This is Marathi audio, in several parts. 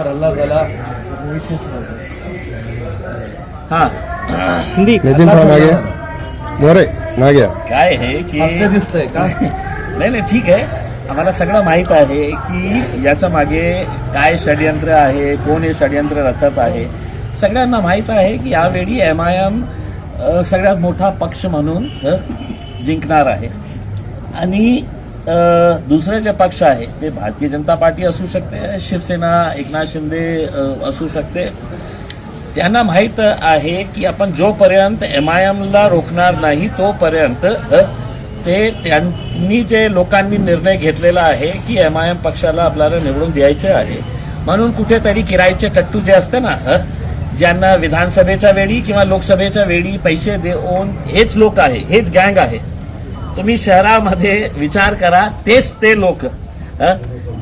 एमआयएमवर हल्ला झाला. हाँ नितीन राव मागे मोरे मागे काय आहे की हास्य दिसतंय का? नाही ठीक आहे. आम्हाला सगळं माहीत आहे की याच्या मागे काय षडयंत्र आहे, कोण हे षडयंत्र रचत आहे. सगळ्यांना माहीत आहे की यावेळी एमआयएम सगळ्यात मोठा पक्ष म्हणून जिंकणार आहे. आणि दुसरे जे पक्ष आहे ते भारतीय जनता पार्टी असू शकते, शिवसेना, एकनाथ शिंदे असू शकते. त्यांना माहीत आहे की आपण जोपर्यंत एमआयएमला रोखणार नाही तोपर्यंत त्यांनी जे लोकांनी निर्णय घेतलेला आहे की एमआयएम पक्षाला आपल्याला निवडून द्यायचे आहे. म्हणून कुठेतरी किरायचे टट्टू जे असते ना, ज्यांना विधानसभेच्या वेळी किंवा लोकसभेच्या वेळी पैसे देऊन, हेच लोक आहे, हेच गँग आहे. तुम्ही शहरामध्ये विचार करा, तेच ते लोक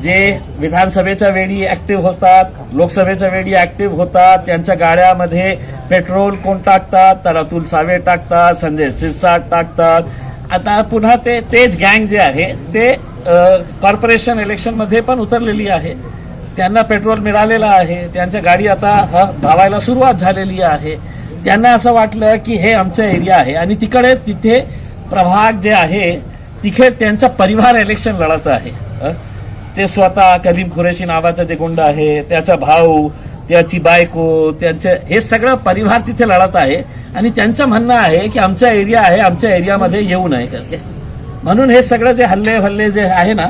जे विधानसभेच्या वेळी ऍक्टिव्ह होतात, लोकसभेच्या वेळी ऍक्टिव्ह होतात. त्यांच्या गाड्यामध्ये पेट्रोल कोण टाकतात? तर अतुल सावे टाकतात, संजय शिरसाट टाकतात. आता पुन्हा तेच गँग जे आहे ते कॉर्पोरेशन इलेक्शनमध्ये पण उतरलेली आहे. त्यांना पेट्रोल मिळालेलं आहे, त्यांच्या गाडी आता धावायला सुरुवात झालेली आहे. त्यांना असं वाटलं की हे आमचं एरिया आहे आणि तिथे प्रभाग जे आहे तिथे त्यांचा परिवार इलेक्शन लढत आहे. ते स्वतः कलीम खुरेशी नावाचा जे गुंड आहे, त्याचा भाऊ, त्याची बायको, त्यांचे हे सगळं परिवार तिथे लढत आहे. आणि त्यांचं म्हणणं आहे की आमचा एरिया आहे, आमच्या एरियामध्ये येऊ नये करके. म्हणून हे सगळं जे हल्ले जे आहे ना,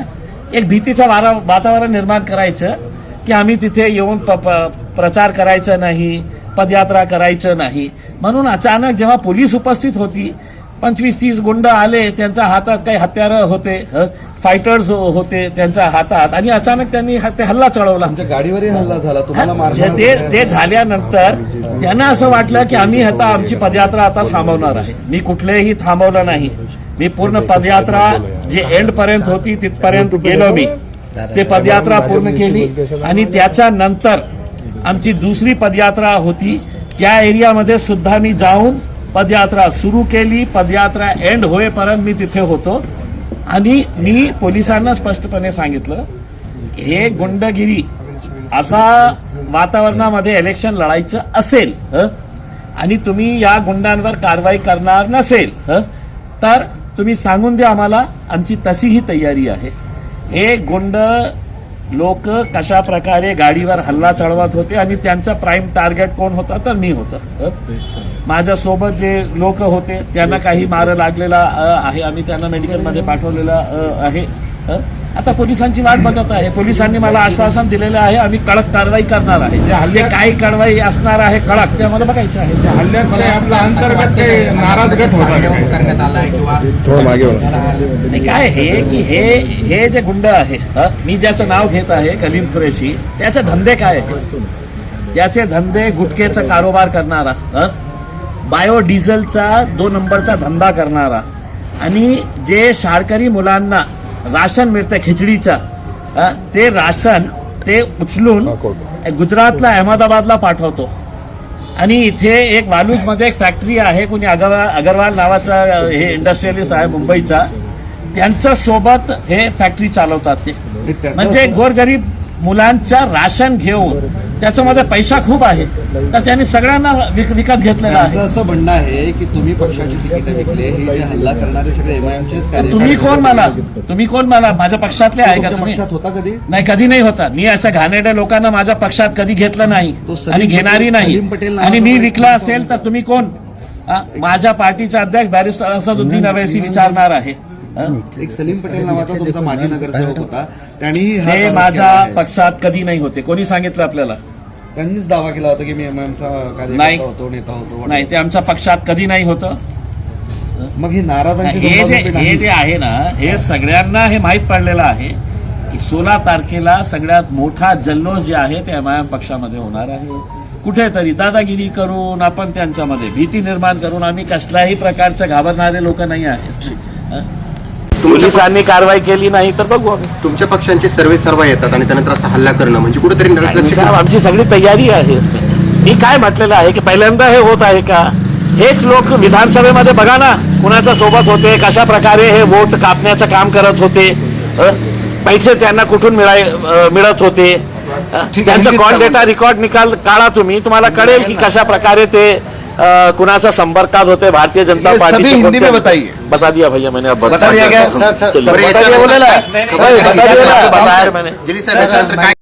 एक भीतीचं वातावरण निर्माण करायचं की आम्ही तिथे येऊन प्रचार करायचा नाही, पदयात्रा करायचं नाही. म्हणून अचानक जेव्हा पोलीस उपस्थित होती, 25-30 गुंड आले, त्यांच्या हातात काही हत्यारं होते, फायटर्स होते त्यांच्या हातात, आणि अचानक त्यांनी हल्ला चढवला. गाडीवरही हल्ला झाला, तुम्हाला ते झाल्यानंतर त्यांना असं वाटलं की आम्ही आता आमची पदयात्रा आता थांबवणार आहे. मी कुठलेही थांबवलं नाही. मी पूर्ण पदयात्रा जे एंड पर्यंत होती तिथपर्यंत गेलो. मी ते पदयात्रा पूर्ण केली आणि त्याच्यानंतर आमची दुसरी पदयात्रा होती, त्या एरियामध्ये सुद्धा मी जाऊन पदयात्रा सुरू केली. पदयात्रा एंड होईपर्यंत मी तिथे होतो आणि मी पोलिसांना स्पष्टपणे सांगितलं हे गुंडगिरी असा वातावरणामध्ये इलेक्शन लढायचं असेल आणि तुम्ही या गुंडांवर कारवाई करणार नसेल तर तुम्ही सांगून द्या आम्हाला, आमची तशीही तयारी आहे. हे गुंड लोक कशा प्रकारे गाडीवर हल्ला चढवत होते आणि त्यांचा प्राईम टार्गेट कोण होता तर मी होतं. माझ्यासोबत जे लोक होते त्यांना काही मार लागलेला आहे, आम्ही त्यांना मेडिकलमध्ये पाठवलेलं आहे. आता पोलिसांची वाट बघत आहे. पोलिसांनी मला आश्वासन दिलेलं आहे आम्ही कडक कारवाई करणार आहे. जे हल्ले काही कारवाई असणार आहे कडक ते आम्हाला बघायचं आहे. त्या हल्ल्यात आपला अंतर्गत नाराज करण्यात आला आहे काय हे की हे जे गुंड आहे, मी ज्याचं नाव घेत आहे कलीम खुरेशी, त्याचे धंदे काय आहे? त्याचे धंदे गुटखेचा कारोबार करणारा, बायोडिझेलचा 2 नंबरचा धंदा करणारा, आणि जे शाळकरी मुलांना राशन मिळतं खिचडीचा, ते राशन ते उचलून गुजरातला, अहमदाबादला पाठवतो. आणि इथे एक वालूजमध्ये एक फॅक्टरी आहे, कोणी अगरवाल नावाचा हे इंडस्ट्रियलिस्ट आहे मुंबईचा, त्यांच्या सोबत हे फॅक्टरी चालवतात. ते म्हणजे गोरगरीब मुलांचा राशन घेऊन त्याच्यामध्ये पैसा खूप आहे, तर त्यांनी सगळ्यांना विकत घेतलेला आहे. असं म्हणणं आहे की तुम्ही पक्षाची तिकीट विकले, हे जे हल्ला करणारे सगळे एमआयएमचेच. तुम्ही कोण मला माझ्या पक्षातले आहे का? तुम्ही पक्षात होता कधी? नाही, कधी नाही होता. मी असं घाणेरड्या लोकांना माझ्या पक्षात कधी घेतलं नाही आणि घेणारी नाही. आणि मी विकला असेल तर तुम्ही कोण? माझ्या पार्टीचा अध्यक्ष बॅरिस्टर असदुद्दीन अवैसी विचारणार आहे. एक सलीम पटेल नावाचा तुमचा माजी नगरसेवक होता, त्यांनी ते माझ्या पक्षात कधी नाही होते. कोणी सांगितलं आपल्याला? त्यांनीच दावा केला होता की मी एमआयएमचा कार्यकर्ता होतो, नेता होतो. नाही, ते आमच्या पक्षात कधी नाही होतं. मग ही नाराजांची हे जे आहे ना, हे सगळ्यांना हे माहीत पडलेलं आहे की 16 तारखेला सगळ्यात मोठा जल्लोष जे आहे ते एमआयएम पक्षामध्ये होणार आहे. कुठेतरी दादागिरी करून, आपण त्यांच्यामध्ये भीती निर्माण करून, आम्ही कसल्याही प्रकारचे घाबरणारे लोक नाही आहेत. पोलिसांनी कारवाई केली नाही तर बघू. तुमच्या पक्षांचे सर्वे येतात आणि त्यानंतर असा हल्ला करणं म्हणजे कुठेतरी आमची सगळी तयारी आहे. मी काय म्हटलेलं आहे की पहिल्यांदा हे होत आहे का? हेच लोक विधानसभेमध्ये बघा ना कुणाच्या सोबत होते, कशा प्रकारे हे वोट कापण्याचं काम करत होते, पैसे त्यांना कुठून मिळत होते. त्यांचा कॉल डेटा रेकॉर्ड काढा तुम्हाला कळेल की कशा प्रकारे ते कुणाच्या संपर्कात होते भारतीय जनता पार्टी सभी हिंदी में बताइए। बता दिया भैया मैंने, अब बता दिया गया चलिए। बता दिया बोलेला बताया मैंने। जलील साहेब याच्यानंतर काय